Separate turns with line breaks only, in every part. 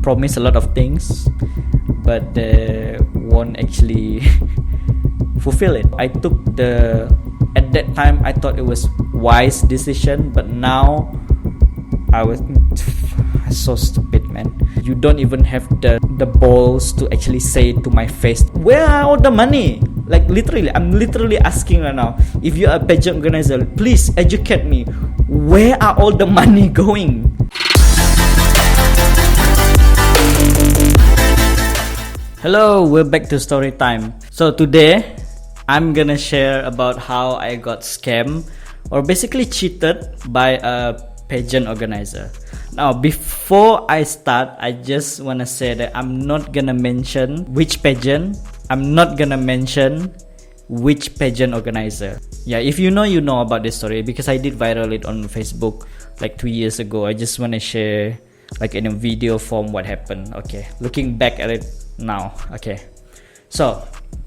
promise a lot of things, but they won't actually fulfill it. I took at that time I thought it was wise decision, but now I was so stupid, man. You don't even have the balls to actually say to my face, where are all the money? Like literally, I'm literally asking right now, if you're a pageant organizer, please educate me. Where are all the money going? Hello, we're back to Storytime. So today, I'm gonna share about how I got scammed or basically cheated by a pageant organizer. Now, before I start, I just wanna say that I'm not gonna mention which pageant. I'm not gonna mention which pageant organizer. Yeah, if you know about this story because I did viral it on Facebook like 2 years ago. I just wanna share like in a video form what happened. Okay, looking back at it now. Okay, so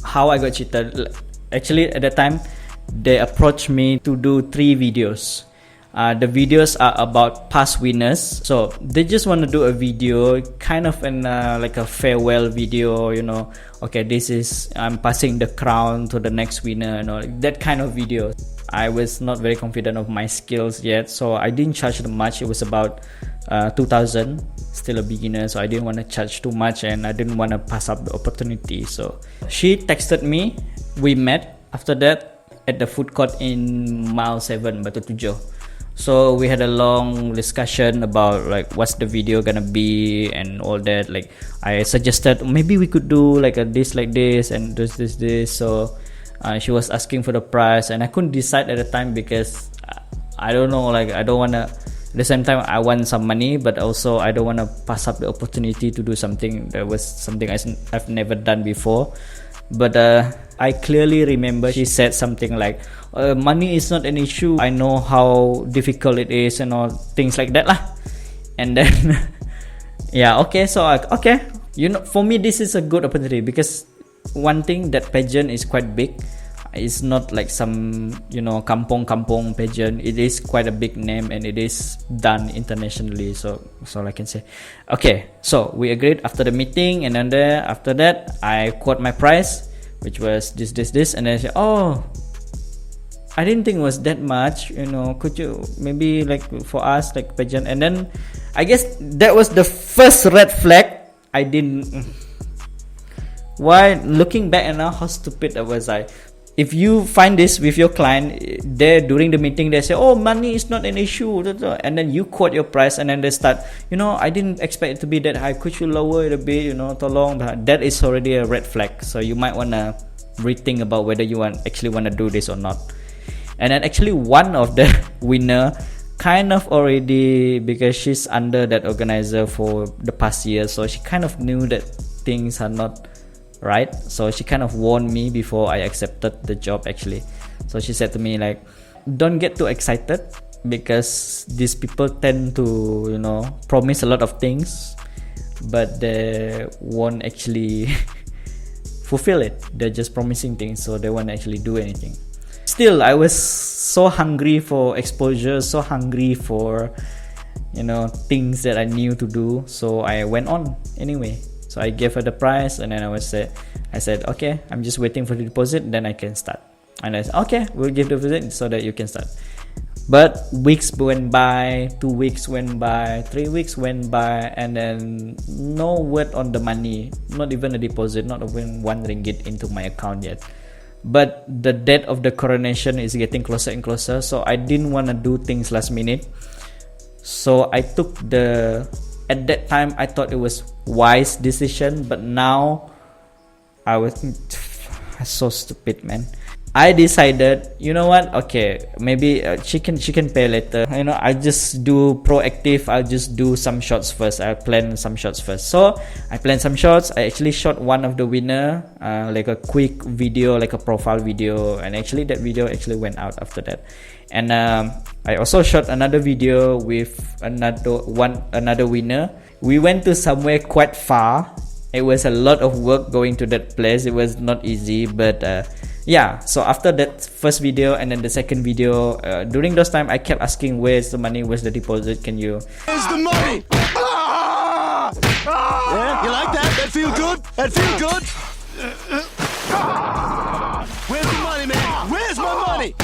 how I got cheated. Actually, at the time, they approached me to do 3 videos. The videos are about past winners. So they just want to do a video, kind of in like a farewell video, you know. Okay, this is I'm passing the crown to the next winner, you know, that kind of video. I was not very confident of my skills yet, so I didn't charge them much. It was about 2,000. Still a beginner, so I didn't want to charge too much, and I didn't want to pass up the opportunity. So she texted me. We met after that at the food court in Mile 7, Batu Tujuh. So we had a long discussion about like what's the video gonna be and all that. Like I suggested maybe we could do like a this like this and this. So she was asking for the price, and I couldn't decide at the time because I don't know, like I don't wanna. At the same time, I want some money, but also I don't want to pass up the opportunity to do something that was something I've never done before. But I clearly remember she said something like, money is not an issue. I know how difficult it is and all things like that lah. And then, yeah, okay. So, okay. You know, for me, this is a good opportunity because one thing, that pageant is quite big. It's not like some, you know, kampong pageant. It is quite a big name and it is done internationally. So I can say. Okay, so we agreed after the meeting, and then after that I quote my price, which was this, and then I said, oh, I didn't think it was that much. You know, could you maybe like for us like pageant? And then I guess that was the first red flag. I didn't. Why? Looking back and now, how stupid was I? If you find this with your client, there during the meeting they say, oh, money is not an issue, and then you quote your price, and then they start, you know, I didn't expect it to be that high, could you lower it a bit, you know, tolong. That is already a red flag. So you might want to rethink about whether you actually want to do this or not. And then actually one of the winner kind of already, because she's under that organizer for the past year, so she kind of knew that things are not right. So she kind of warned me before I accepted the job actually. So she said to me like, don't get too excited because these people tend to, you know, promise a lot of things, but they won't actually fulfill it. They're just promising things, so they won't actually do anything. Still, I was so hungry for exposure, so hungry for, you know, things that I knew to do. So I went on anyway. So I gave her the price, and then I said, okay, I'm just waiting for the deposit, then I can start. And I said, okay, we'll give the deposit so that you can start. But weeks went by, 2 weeks went by, 3 weeks went by, and then no word on the money, not even a deposit, not even 1 ringgit into my account yet. But the date of the coronation is getting closer and closer, so I didn't want to do things last minute. So I took at that time I thought it was wise decision, but now I was so stupid, man. I decided, you know what, okay, maybe she can pay later, you know. I just do proactive. I'll just do some shots first. I'll plan some shots first. So I planned some shots. I actually shot one of the winner, like a quick video, like a profile video, and actually that video actually went out after that. And I also shot another video with another winner. We went to somewhere quite far. It was a lot of work going to that place. It was not easy, but yeah. So after that first video and then the second video, during those time I kept asking, where's the money, where's the deposit, can you... Where's the money?
Yeah, you like that? That feel good? That feel good? Where's the money, man? Where's my money?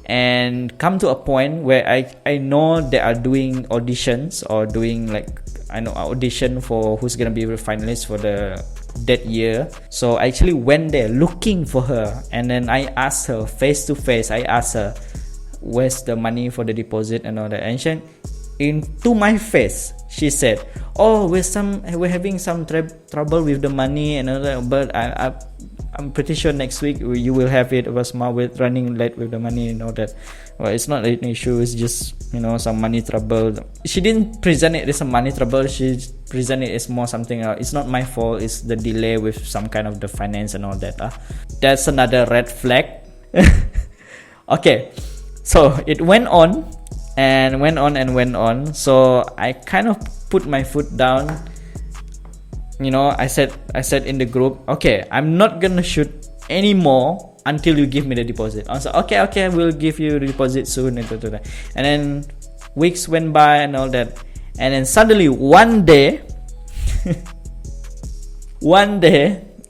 And come to a point where I know they are doing auditions or doing like audition for who's gonna be the finalist for that year. So I actually went there looking for her, and then I asked her face to face. I asked her, "Where's the money for the deposit and all that?" And she, into my face, she said, "Oh, we're having some trouble with the money and all that, but I'm pretty sure next week you will have it. It was more with running late with the money and all that." Well, it's not an issue, it's just some money trouble. She didn't present it as a money trouble, she presented it as more something it's not my fault, it's the delay with some kind of the finance and all that. That's another red flag. Okay, so it went on and went on and went on. So I kind of put my foot down. I said in the group, okay, I'm not gonna shoot anymore until you give me the deposit. I was like, okay, we'll give you the deposit soon. And then weeks went by and all that. And then suddenly one day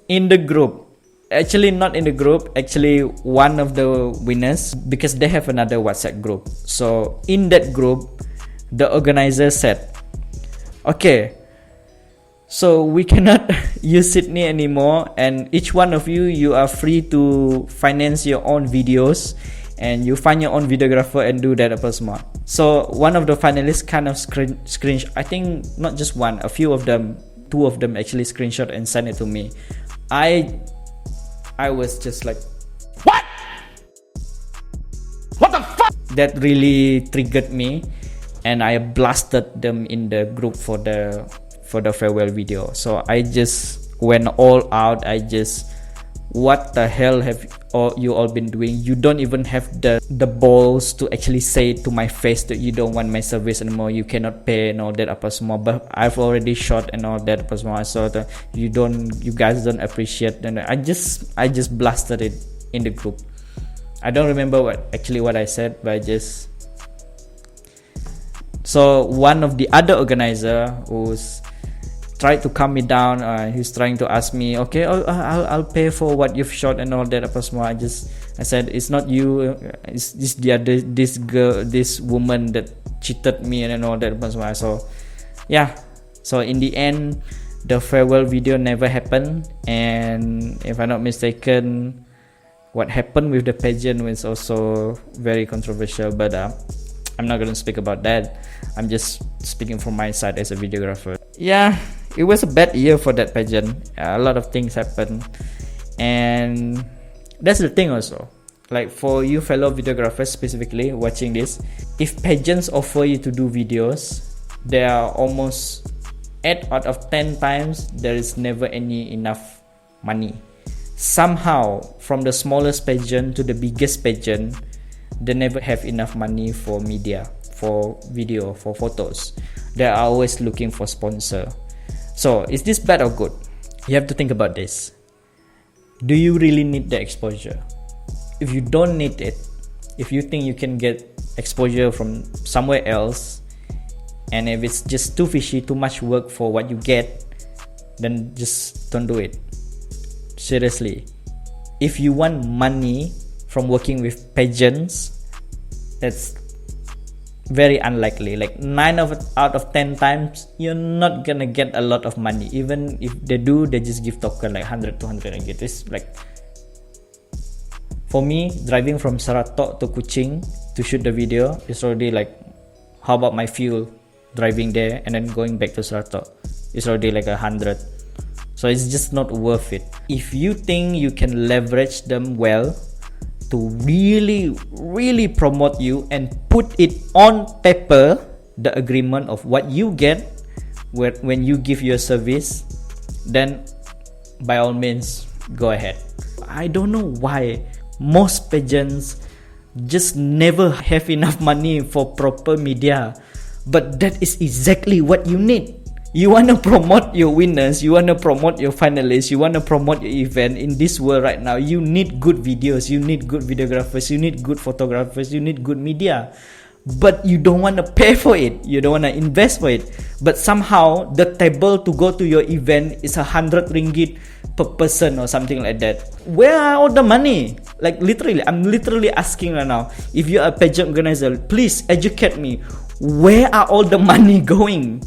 in the group, actually not in the group, actually one of the winners, because they have another WhatsApp group. So in that group, the organizer said, okay, so we cannot use Sydney anymore, and each one of you are free to finance your own videos, and you find your own videographer and do that apa semua. So one of the finalists kind of screenshot, I think not just one, a few of them, two of them actually screenshot and sent it to me. I was just like, what the fuck? That really triggered me, and I blasted them in the group for the farewell video. So I just went all out. What the hell have you all been doing? You don't even have the balls to actually say to my face that you don't want my service anymore, you cannot pay and all that apa semua. But I've already shot and all that apa semua. So you guys don't appreciate. And I just blasted it in the group. I don't remember what I said, but I just. So one of the other organizer who's tried to calm me down, he's trying to ask me, okay, I'll pay for what you've shot and all that apa semua. I said, it's not you, it's this girl, this woman that cheated me and all that apa semua. So yeah, so in the end the farewell video never happened, and if I'm not mistaken, what happened with the pageant was also very controversial, but I'm not gonna speak about that. I'm just speaking from my side as a videographer. Yeah, it was a bad year for that pageant. A lot of things happened, and that's the thing also. Like for you fellow videographers specifically watching this, if pageants offer you to do videos, there are almost 8 out of 10 times there is never enough money. Somehow, from the smallest pageant to the biggest pageant, they never have enough money for media, for video, for photos. They are always looking for sponsor. So is this bad or good? You have to think about this. Do you really need the exposure? If you don't need it, if you think you can get exposure from somewhere else, and if it's just too fishy, too much work for what you get, then just don't do it. Seriously. If you want money from working with pageants, that's very unlikely. Like 9 out of 10 times you're not gonna get a lot of money. Even if they do, they just give token like 100 200 ringgit. It's like, for me, driving from Saratok to Kuching to shoot the video is already like, how about my fuel driving there and then going back to Saratok? It's already like 100. So it's just not worth it. If you think you can leverage them well to really promote you and put it on paper, the agreement of what you get when you give your service, then by all means go ahead. I don't know why most pageants just never have enough money for proper media, but that is exactly what you need. You want to promote your winners, you want to promote your finalists, you want to promote your event. In this world right now, you need good videos, you need good videographers, you need good photographers, you need good media. but you don't want to pay for it, you don't want to invest for it, but somehow the table to go to your event is 100 ringgit per person or something like that. Where are all the money? Like literally, I'm literally asking right now, if you're a pageant organizer, please educate me. Where are all the money going?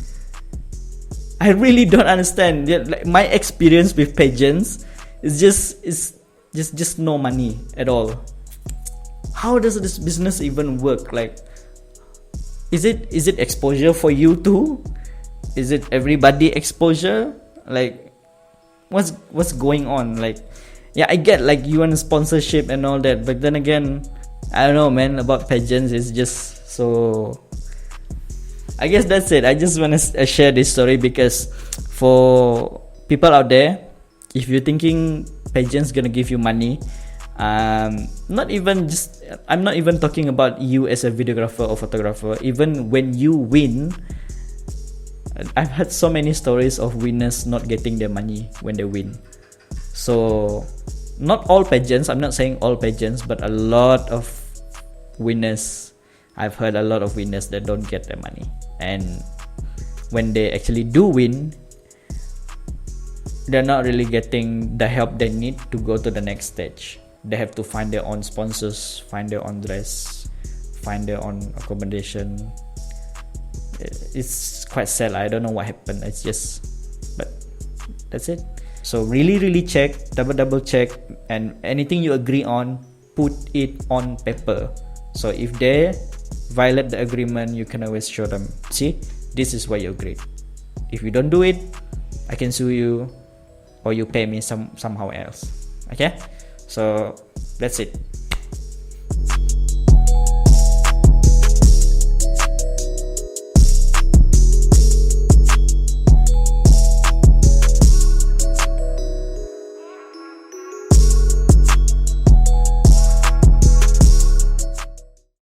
I really don't understand. Like my experience with pageants is just no money at all. How does this business even work? Like, is it exposure for you too? Is it everybody exposure? Like, what's going on? Like, yeah, I get like you want a sponsorship and all that, but then again, I don't know, man. About pageants, it's just so. I guess that's it. I just want to share this story because for people out there, if you're thinking pageants gonna give you money, I'm not even talking about you as a videographer or photographer. Even when you win, I've heard so many stories of winners not getting their money when they win. So not all pageants, I'm not saying all pageants, but a lot of winners, I've heard a lot of winners that don't get their money. And when they actually do win, they're not really getting the help they need to go to the next stage. They have to find their own sponsors, find their own dress, find their own accommodation. It's quite sad. I don't know what happened. It's just, but that's it. So really check, double check, and anything you agree on, put it on paper. So if they violate the agreement, you can always show them, see, this is what you agreed. If you don't do it, I can sue you, or you pay me somehow else. Okay, so that's it.